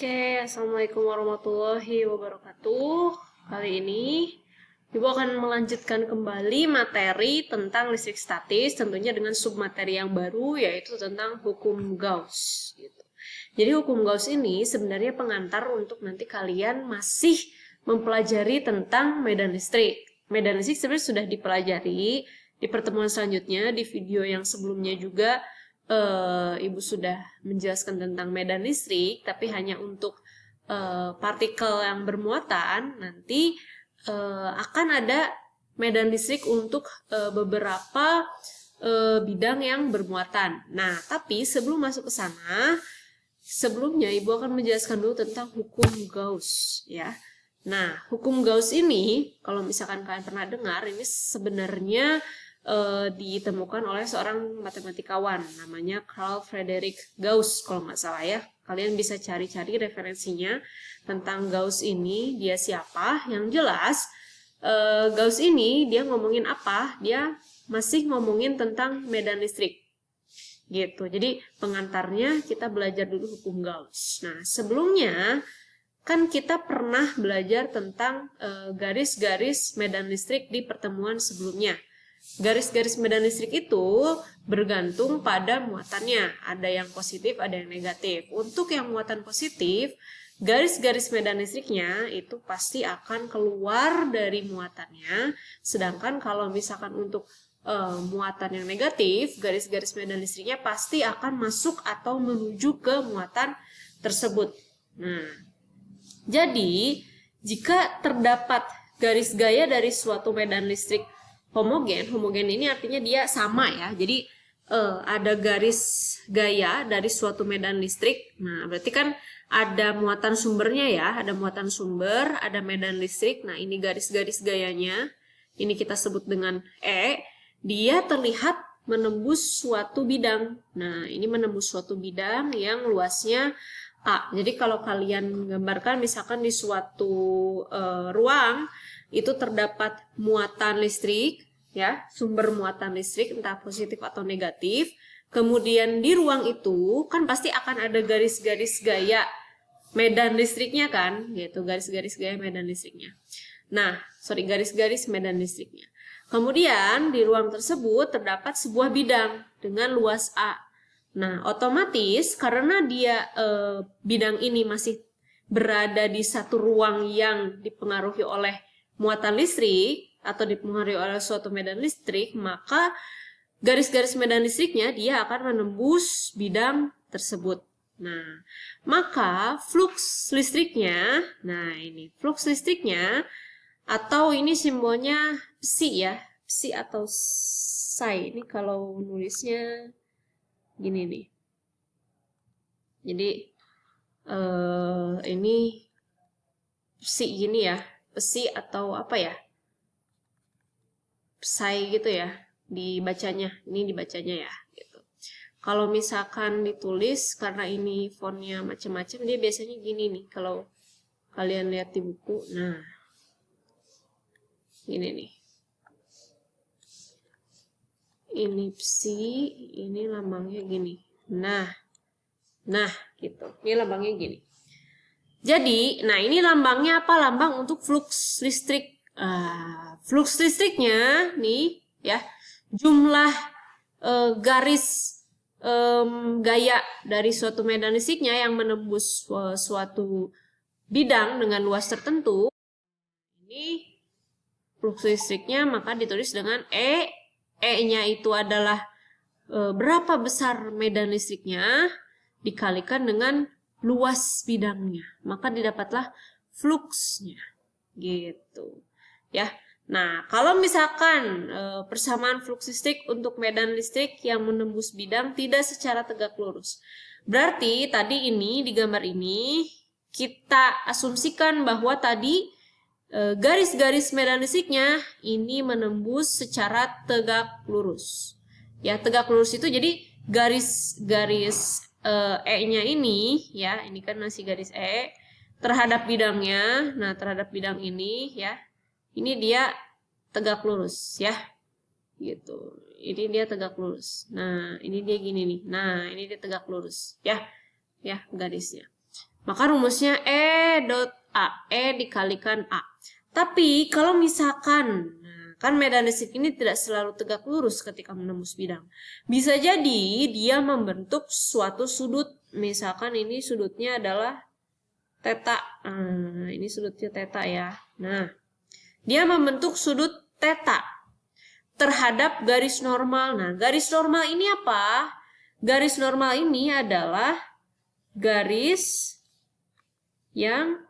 Assalamualaikum warahmatullahi wabarakatuh. Kali ini Ibu akan melanjutkan kembali materi tentang listrik statis, tentunya dengan submateri yang baru, yaitu tentang hukum Gauss. Gitu. Jadi hukum Gauss ini sebenarnya pengantar untuk nanti kalian masih mempelajari tentang medan listrik. Medan listrik sebenarnya sudah dipelajari di pertemuan selanjutnya, di video yang sebelumnya juga Ibu sudah menjelaskan tentang medan listrik, tapi hanya untuk partikel yang bermuatan. Nanti akan ada medan listrik untuk beberapa bidang yang bermuatan. Nah, tapi sebelum masuk ke sana, sebelumnya Ibu akan menjelaskan dulu tentang hukum Gauss, ya. Nah, hukum Gauss ini, kalau misalkan kalian pernah dengar, ini sebenarnya ditemukan oleh seorang matematikawan namanya Carl Friedrich Gauss kalau nggak salah ya. Kalian bisa cari-cari referensinya tentang Gauss ini, dia siapa. Yang jelas Gauss ini dia ngomongin apa? Dia masih ngomongin tentang medan listrik gitu. Jadi pengantarnya kita belajar dulu hukum Gauss. Nah, sebelumnya kan kita pernah belajar tentang garis-garis medan listrik di pertemuan sebelumnya. Garis-garis medan listrik itu bergantung pada muatannya. Ada yang positif, ada yang negatif. Untuk yang muatan positif, garis-garis medan listriknya itu pasti akan keluar dari muatannya. Sedangkan kalau misalkan untuk muatan yang negatif, garis-garis medan listriknya pasti akan masuk atau menuju ke muatan tersebut. Nah, jadi jika terdapat garis gaya dari suatu medan listrik homogen ini artinya dia sama ya. Jadi ada garis gaya dari suatu medan listrik. Nah, berarti kan ada muatan sumbernya ya, ada muatan sumber, ada medan listrik. Nah, ini garis-garis gayanya. Ini kita sebut dengan E. Dia terlihat menembus suatu bidang. Nah, ini menembus suatu bidang yang luasnya A. Jadi kalau kalian gambarkan misalkan di suatu ruang itu terdapat muatan listrik, ya, sumber muatan listrik entah positif atau negatif. Kemudian di ruang itu kan pasti akan ada garis-garis gaya medan listriknya kan, gitu, garis-garis gaya medan listriknya. Nah, garis-garis medan listriknya. Kemudian di ruang tersebut terdapat sebuah bidang dengan luas A. Nah, otomatis karena dia bidang ini masih berada di satu ruang yang dipengaruhi oleh muatan listrik atau dipengaruhi oleh suatu medan listrik, maka garis-garis medan listriknya dia akan menembus bidang tersebut. Nah, maka flux listriknya, nah ini flux listriknya, atau ini simbolnya psi ya, psi atau psi. Ini kalau nulisnya gini nih. Jadi ini psi gini ya, psi atau apa ya? Psi gitu ya dibacanya, ini dibacanya ya gitu. Kalau misalkan ditulis karena ini fontnya macam-macam, dia biasanya gini nih kalau kalian lihat di buku. Nah, ini nih, ini psi, ini lambangnya gini. Nah gitu, ini lambangnya gini. Jadi, nah ini lambangnya apa? Lambang untuk flux listrik. Flux listriknya nih ya, jumlah garis gaya dari suatu medan listriknya yang menembus suatu bidang dengan luas tertentu. Ini flux listriknya maka ditulis dengan E. E-nya itu adalah berapa besar medan listriknya dikalikan dengan luas bidangnya, maka didapatlah fluxnya gitu ya. Nah, kalau misalkan persamaan flux listrik untuk medan listrik yang menembus bidang tidak secara tegak lurus, berarti tadi ini di gambar ini kita asumsikan bahwa tadi garis-garis medan listriknya ini menembus secara tegak lurus. Ya, tegak lurus itu jadi garis-garis E-nya ini ya, ini kan masih garis E terhadap bidangnya. Nah, terhadap bidang ini ya, ini dia tegak lurus ya, gitu. Ini dia tegak lurus. Nah, ini dia gini nih. Nah, ini dia tegak lurus ya, ya garisnya. Maka rumusnya E dot A, E dikalikan A. Tapi kalau misalkan, kan medan listrik ini tidak selalu tegak lurus ketika menembus bidang. Bisa jadi dia membentuk suatu sudut. Misalkan ini sudutnya adalah theta. Nah, ini sudutnya theta ya. Nah, dia membentuk sudut theta terhadap garis normal. Nah, garis normal ini apa? Garis normal ini adalah garis yang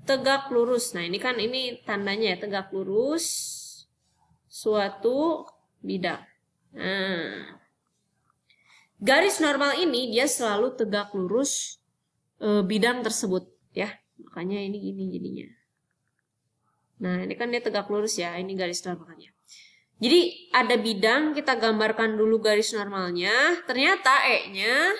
tegak lurus. Nah, ini kan ini tandanya ya, tegak lurus suatu bidang. Nah, garis normal ini dia selalu tegak lurus bidang tersebut ya. Makanya ini gini jadinya. Nah, ini kan dia tegak lurus ya, ini garis normalnya. Jadi ada bidang, kita gambarkan dulu garis normalnya. Ternyata E-nya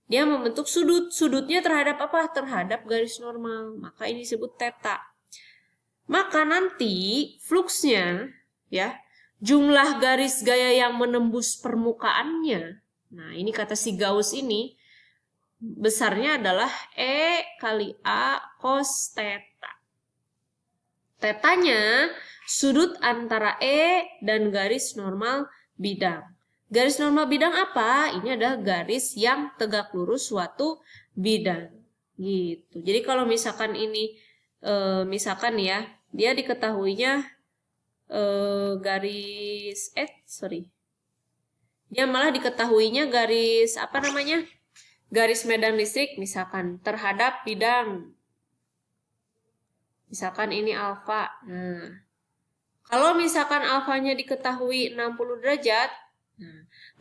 dia membentuk sudut. Sudutnya terhadap apa? Terhadap garis normal. Maka ini disebut theta. Maka nanti fluksnya ya, jumlah garis gaya yang menembus permukaannya. Nah, ini kata si Gauss ini besarnya adalah E kali A cos theta. Tetanya sudut antara E dan garis normal bidang. Garis normal bidang apa? Ini adalah garis yang tegak lurus suatu bidang. Gitu. Jadi kalau misalkan ini, misalkan ya, dia diketahuinya dia malah diketahuinya garis apa namanya? Garis medan listrik misalkan terhadap bidang. Misalkan ini alfa. Nah, kalau misalkan alfanya diketahui 60 derajat,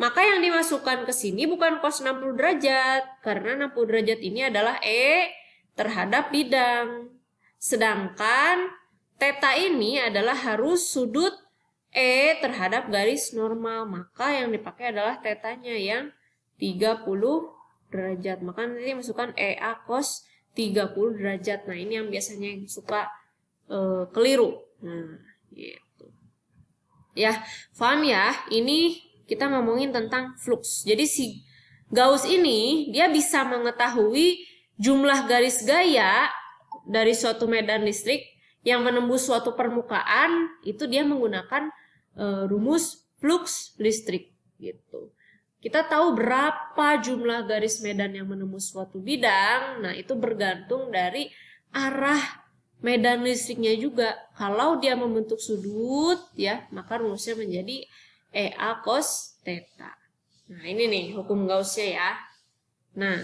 maka yang dimasukkan ke sini bukan cos 60 derajat, karena 60 derajat ini adalah E terhadap bidang. Sedangkan theta ini adalah harus sudut E terhadap garis normal, maka yang dipakai adalah tetanya yang 30 derajat. Maka nanti masukkan EA cos 30 derajat. Nah, ini yang biasanya yang suka keliru. Nah, gitu. Ya, paham ya? Ini kita ngomongin tentang flux. Jadi si Gauss ini dia bisa mengetahui jumlah garis gaya dari suatu medan listrik yang menembus suatu permukaan, itu dia menggunakan rumus flux listrik gitu. Kita tahu berapa jumlah garis medan yang menembus suatu bidang. Nah, itu bergantung dari arah medan listriknya juga. Kalau dia membentuk sudut, ya, maka rumusnya menjadi EA cos theta. Nah, ini nih hukum Gauss-nya ya. Nah,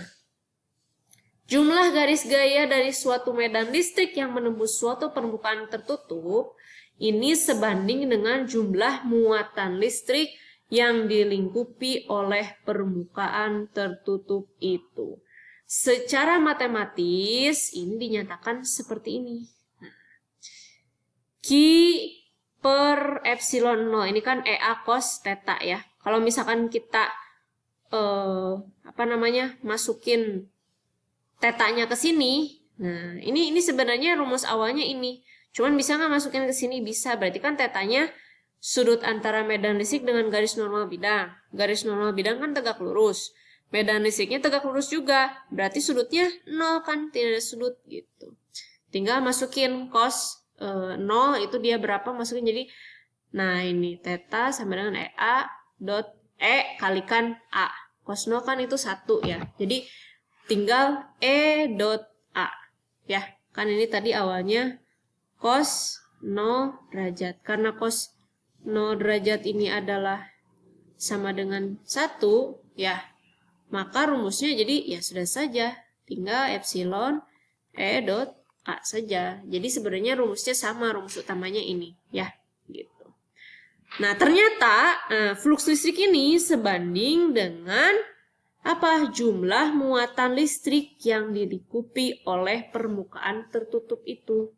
jumlah garis gaya dari suatu medan listrik yang menembus suatu permukaan tertutup, ini sebanding dengan jumlah muatan listrik yang dilingkupi oleh permukaan tertutup itu. Secara matematis ini dinyatakan seperti ini. Q per epsilon 0 ini kan EA cos theta ya. Kalau misalkan kita masukin tetanya ke sini, nah ini sebenarnya rumus awalnya ini. Cuman bisa nggak masukin ke sini? Bisa. Berarti kan tetanya sudut antara medan listrik dengan garis normal bidang. Garis normal bidang kan tegak lurus. Medan listriknya tegak lurus juga. Berarti sudutnya 0 kan, tidak ada sudut gitu. Tinggal masukin cos 0 itu dia berapa, masukin jadi, nah ini theta sama dengan EA dot E kalikan A. Cos 0 kan itu 1 ya. Jadi tinggal E dot A. Ya, kan ini tadi awalnya cos 0 derajat. Karena cos 0 derajat ini adalah sama dengan 1, ya, maka rumusnya jadi ya sudah saja, tinggal epsilon E dot A saja. Jadi sebenarnya rumusnya sama, rumus utamanya ini, ya, gitu. Nah, ternyata flux listrik ini sebanding dengan apa? Jumlah muatan listrik yang dilingkupi oleh permukaan tertutup itu.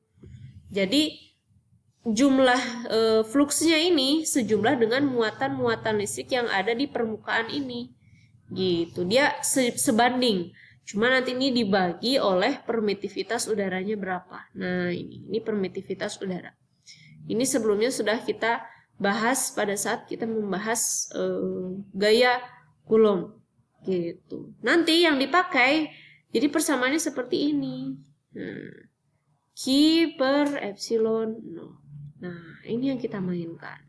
Jadi jumlah fluksnya ini sejumlah dengan muatan-muatan listrik yang ada di permukaan ini. Gitu. Dia sebanding. Cuma nanti ini dibagi oleh permitivitas udaranya berapa. Nah, ini permitivitas udara. Ini sebelumnya sudah kita bahas pada saat kita membahas gaya Coulomb. Gitu. Nanti yang dipakai Jadi persamaannya seperti ini. Nah, Q per epsilon 0. Nah, ini yang kita mainkan.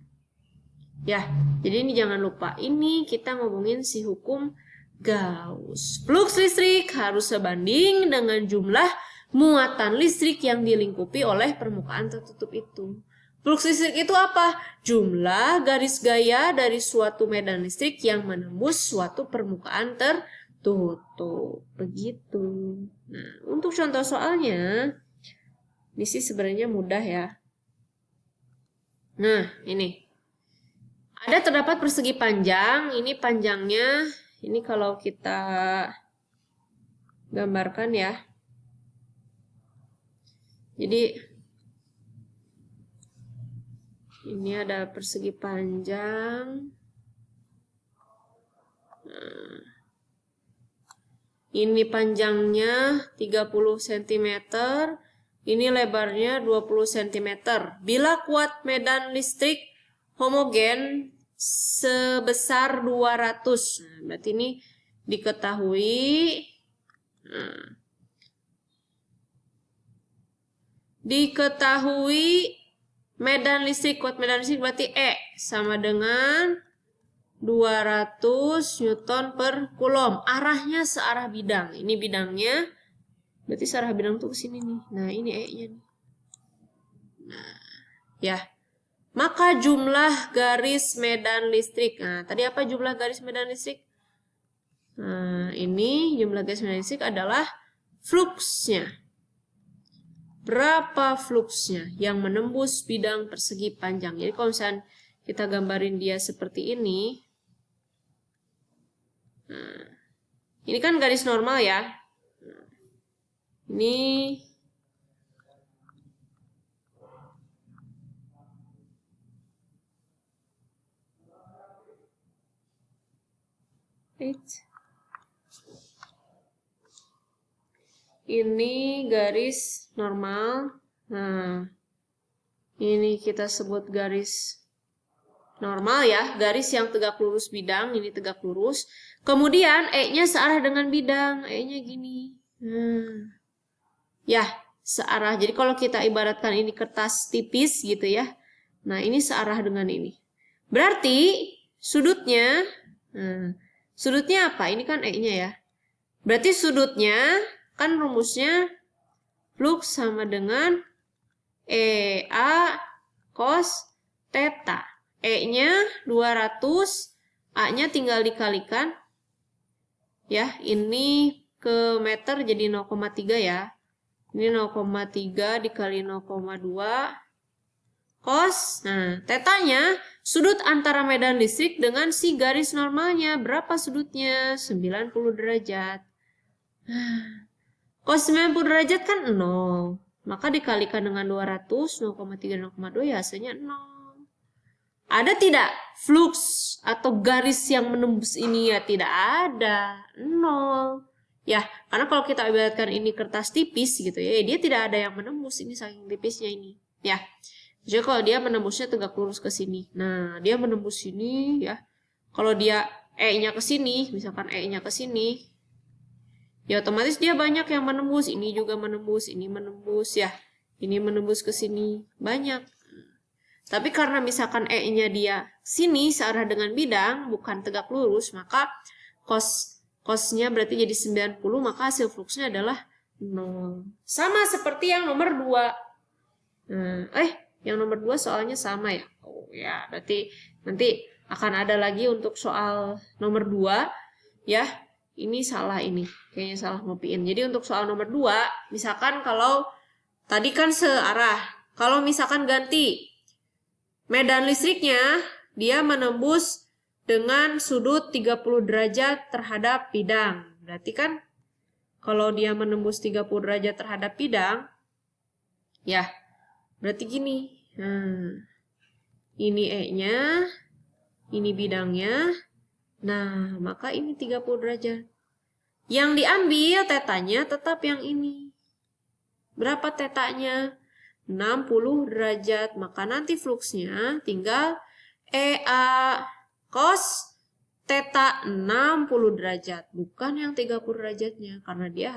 Ya, jadi ini jangan lupa. Ini kita ngomongin si hukum Gauss. Flux listrik harus sebanding dengan jumlah muatan listrik yang dilingkupi oleh permukaan tertutup itu. Flux listrik itu apa? Jumlah garis gaya dari suatu medan listrik yang menembus suatu permukaan tertutup. Begitu. Nah, untuk contoh soalnya, ini sih sebenarnya mudah ya. Nah, ini. Ada terdapat persegi panjang, ini panjangnya, ini kalau kita gambarkan ya. Jadi, ini ada persegi panjang. Nah, ini panjangnya 30 cm, ini lebarnya 20 cm. Bila kuat medan listrik homogen sebesar 200. Nah, berarti ini diketahui. Nah, diketahui medan listrik, kuat medan listrik berarti E sama dengan 200 Newton per Coulomb. Arahnya searah bidang. Ini bidangnya, berarti searah bidang tuh ke sini nih. Nah, ini E-nya nih. Nah, ya. Maka jumlah garis medan listrik. Nah, tadi apa jumlah garis medan listrik? Nah, ini jumlah garis medan listrik adalah fluksnya. Berapa fluksnya yang menembus bidang persegi panjang? Jadi kalau misalnya kita gambarin dia seperti ini. Nah, ini kan garis normal ya. Nah, ini ini garis normal. Nah, ini kita sebut garis normal ya, garis yang tegak lurus bidang, ini tegak lurus. Kemudian E-nya searah dengan bidang, E-nya gini. Ya, searah. Jadi kalau kita ibaratkan ini kertas tipis gitu ya. Nah, ini searah dengan ini. Berarti sudutnya, sudutnya apa? Ini kan E-nya ya. Berarti sudutnya, kan rumusnya flux sama dengan EA cos theta. E-nya 200, A-nya tinggal dikalikan. Ya, ini ke meter jadi 0,3 ya. Ini 0,3 dikali 0,2 cos. Nah, tetanya sudut antara medan listrik dengan si garis normalnya. Berapa sudutnya? 90 derajat. Cos 90 derajat kan 0. Maka dikalikan dengan 200, 0,3, 0,2 ya hasilnya 0. Ada tidak flux atau garis yang menembus ini? Ya tidak ada. 0. Ya, karena kalau kita ibaratkan ini kertas tipis gitu ya, dia tidak ada yang menembus, ini saking tipisnya ini. Ya, jadi kalau dia menembusnya tegak lurus ke sini. Nah, dia menembus sini ya. Kalau dia E-nya ke sini, misalkan E-nya ke sini, ya otomatis dia banyak yang menembus. Ini juga menembus, ini menembus ya. Ini menembus ke sini, banyak. Tapi karena misalkan E-nya dia sini searah dengan bidang, bukan tegak lurus, maka cosnya berarti jadi 90, maka hasil fluxnya adalah 0. Sama seperti yang nomor 2. Yang nomor 2 soalnya sama ya. Oh ya, berarti nanti akan ada lagi untuk soal nomor 2 ya. Ini salah ini. Kayaknya salah ngopiin. Jadi untuk soal nomor 2, misalkan kalau tadi kan searah. Kalau misalkan ganti medan listriknya, dia menembus dengan sudut 30 derajat terhadap bidang. Berarti kan kalau dia menembus 30 derajat terhadap bidang, ya berarti gini. Ini E-nya, ini bidangnya. Nah, maka ini 30 derajat. Yang diambil tetanya tetap yang ini. Berapa tetanya? 60 derajat. Maka nanti fluxnya tinggal EA cos theta 60 derajat. Bukan yang 30 derajatnya. Karena dia